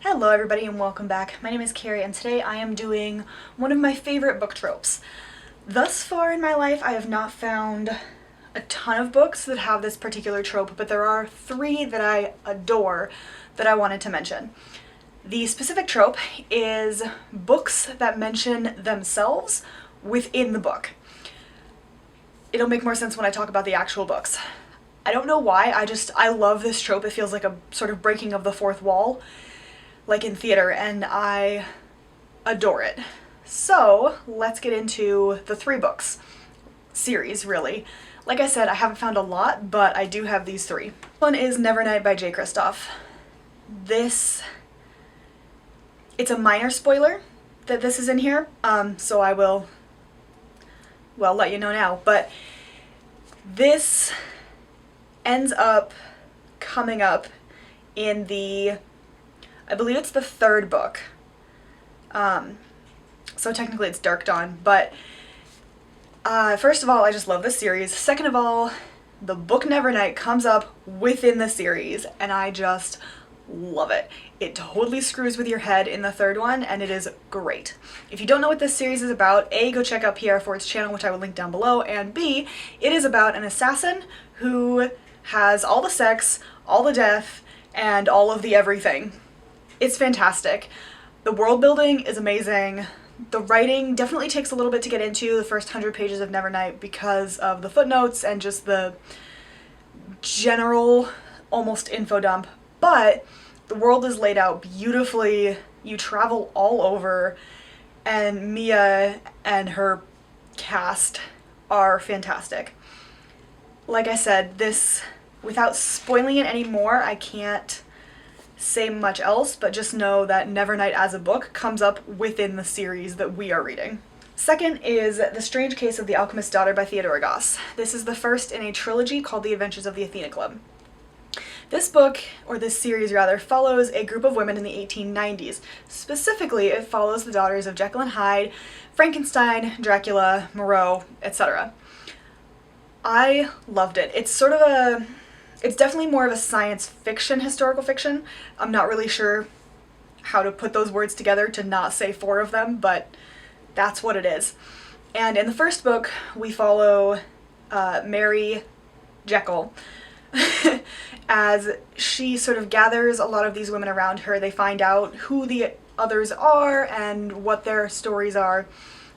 Hello everybody and welcome back. My name is Kari and today I am doing one of my favorite book tropes. Thus far in my life I have not found a ton of books that have this particular trope, but there are three that I adore that I wanted to mention. The specific trope is books that mention themselves within the book. It'll make more sense when I talk about the actual books. I don't know why, I love this trope. It feels like a sort of breaking of the fourth wall, like in theater, and I adore it. So let's get into the three books series, really. Like I said, I haven't found a lot, but I do have these three. One is Nevernight by J. Kristoff. It's a minor spoiler that this is in here, so I will, well, let you know now, but this ends up coming up in I believe it's the third book. So technically it's Dark Dawn, but first of all, I just love this series. Second of all, the book Nevernight comes up within the series, and I just love it. It totally screws with your head in the third one, and it is great. If you don't know what this series is about, A, go check out PR Ford's channel, which I will link down below, and B, it is about an assassin who has all the sex, all the death, and all of the everything. It's fantastic. The world building is amazing. The writing definitely takes a little bit to get into the first 100 pages of Nevernight because of the footnotes and just the general almost info dump, but the world is laid out beautifully. You travel all over, and Mia and her cast are fantastic. Like I said, without spoiling it anymore, I can't say much else, but just know that Nevernight as a book comes up within the series that we are reading. Second is The Strange Case of the Alchemist's Daughter by Theodora Goss. This is the first in a trilogy called The Adventures of the Athena Club. This book, or this series rather, follows a group of women in the 1890s. Specifically, it follows the daughters of Jekyll and Hyde, Frankenstein, Dracula, Moreau, etc. I loved it. It's definitely more of a science fiction, historical fiction. I'm not really sure how to put those words together to not say four of them, but that's what it is. And in the first book, we follow Mary Jekyll as she sort of gathers a lot of these women around her. They find out who the others are and what their stories are,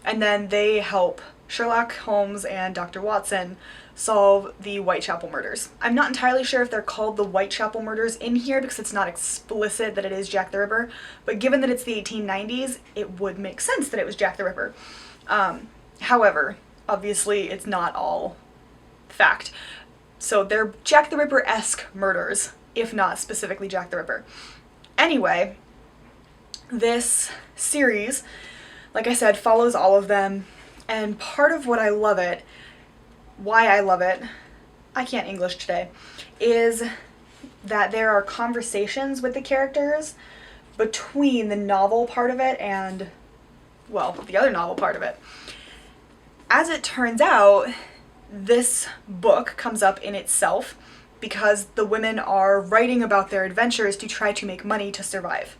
and then they help Sherlock Holmes and Dr. Watson solve the Whitechapel murders. I'm not entirely sure if they're called the Whitechapel murders in here because it's not explicit that it is Jack the Ripper, but given that it's the 1890s, it would make sense that it was Jack the Ripper. However, obviously it's not all fact. So they're Jack the Ripper-esque murders, if not specifically Jack the Ripper. Anyway, this series, like I said, follows all of them, and part of what I love it, why I love it, I can't English today, is that there are conversations with the characters between the novel part of it and, well, the other novel part of it. As it turns out, this book comes up in itself because the women are writing about their adventures to try to make money to survive.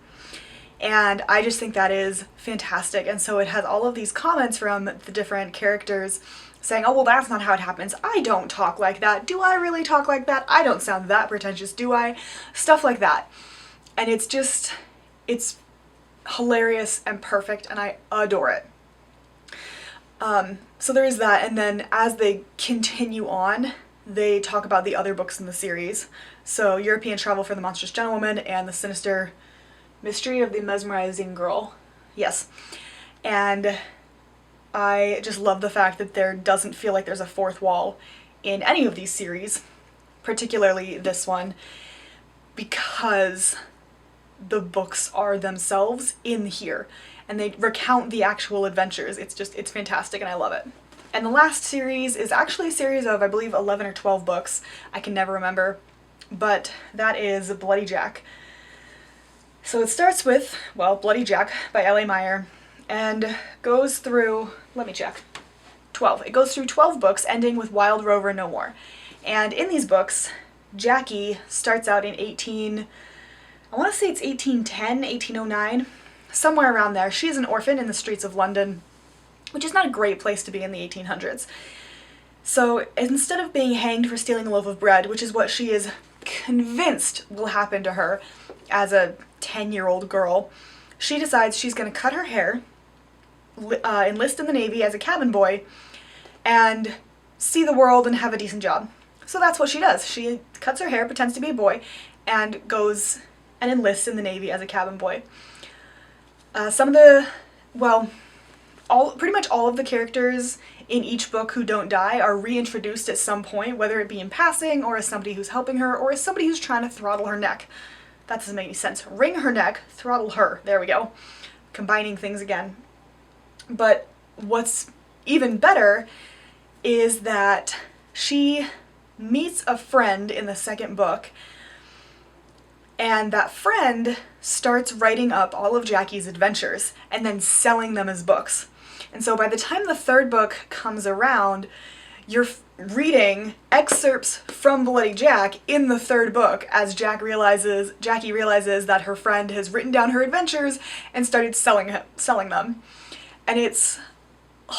And I just think that is fantastic. And so it has all of these comments from the different characters saying, oh, well, that's not how it happens. I don't talk like that. Do I really talk like that? I don't sound that pretentious, do I? Stuff like that. And it's hilarious and perfect, and I adore it. So there is that, and then as they continue on, they talk about the other books in the series. So European Travel for the Monstrous Gentlewoman and The Sinister Mystery of the Mesmerizing Girl. Yes. And I just love the fact that there doesn't feel like there's a fourth wall in any of these series, particularly this one, because the books are themselves in here and they recount the actual adventures. It's fantastic and I love it. And the last series is actually a series of, I believe, 11 or 12 books. I can never remember, but that is Bloody Jack. So it starts with, well, Bloody Jack by L.A. Meyer, and goes through, let me check, 12. It goes through 12 books, ending with Wild Rover No More. And in these books, Jackie starts out in I want to say it's 1810, 1809, somewhere around there. She is an orphan in the streets of London, which is not a great place to be in the 1800s. So instead of being hanged for stealing a loaf of bread, which is what she is convinced will happen to her as a 10-year-old girl, she decides she's going to cut her hair, enlist in the Navy as a cabin boy, and see the world and have a decent job. So that's what she does. She cuts her hair, pretends to be a boy, and goes and enlists in the Navy as a cabin boy. Pretty much all of the characters in each book who don't die are reintroduced at some point, whether it be in passing, or as somebody who's helping her, or as somebody who's trying to throttle her neck. That doesn't make any sense. Wring her neck, throttle her. There we go. Combining things again. But what's even better is that she meets a friend in the second book, and that friend starts writing up all of Jackie's adventures and then selling them as books. And so by the time the third book comes around, you're reading excerpts from Bloody Jack in the third book as Jackie realizes that her friend has written down her adventures and started selling them. And it's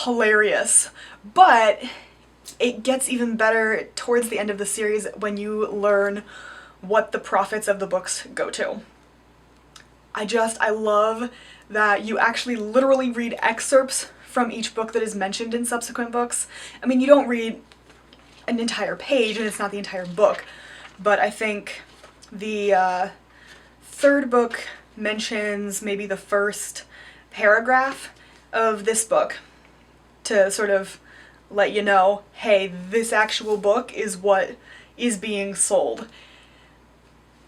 hilarious. But it gets even better towards the end of the series when you learn what the profits of the books go to. I love that you actually literally read excerpts from each book that is mentioned in subsequent books. I mean, you don't read an entire page and it's not the entire book, but I think the third book mentions maybe the first paragraph of this book to sort of let you know, hey, this actual book is what is being sold.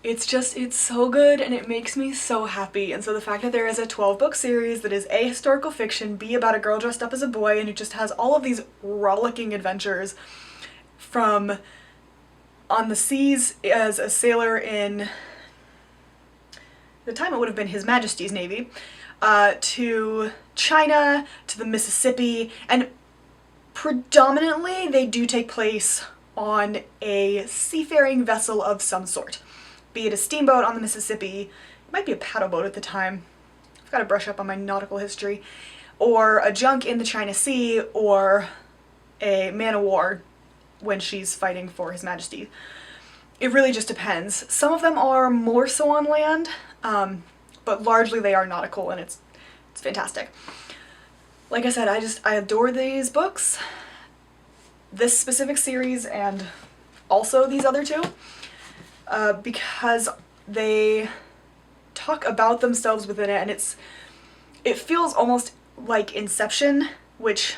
It's so good and it makes me so happy. And so the fact that there is a 12-book series that is A, historical fiction, B, about a girl dressed up as a boy, and it just has all of these rollicking adventures from on the seas as a sailor in the time it would have been His Majesty's Navy, to China, to the Mississippi, and predominantly they do take place on a seafaring vessel of some sort. Be it a steamboat on the Mississippi, it might be a paddle boat at the time, I've got to brush up on my nautical history, or a junk in the China Sea, or a man of war when she's fighting for His Majesty. It really just depends. Some of them are more so on land, but largely they are nautical, and it's fantastic. Like I said, I adore these books, this specific series, and also these other two. Because they talk about themselves within it, and it feels almost like Inception, which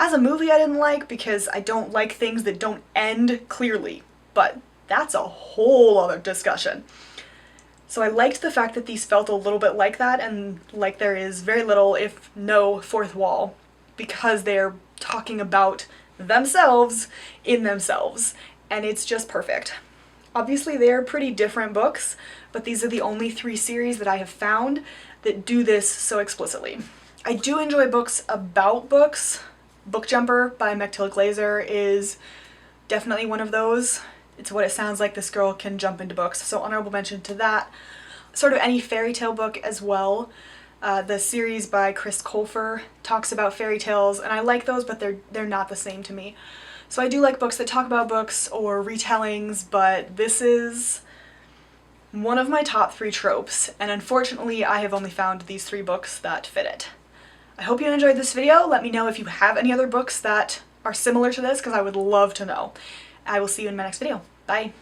as a movie I didn't like because I don't like things that don't end clearly, but that's a whole other discussion. So I liked the fact that these felt a little bit like that, and like there is very little, if no, fourth wall, because they're talking about themselves in themselves, and it's just perfect. Obviously they're pretty different books, but these are the only 3 series that I have found that do this so explicitly. I do enjoy books about books. Book Jumper by Mechtild Glazer is definitely one of those. It's what it sounds like, this girl can jump into books, so honorable mention to that. Sort of any fairy tale book as well. The series by Chris Colfer talks about fairy tales, and I like those, but they're not the same to me. So I do like books that talk about books or retellings, but this is one of my top 3 tropes, and unfortunately I have only found these 3 books that fit it. I hope you enjoyed this video. Let me know if you have any other books that are similar to this, because I would love to know. I will see you in my next video. Bye!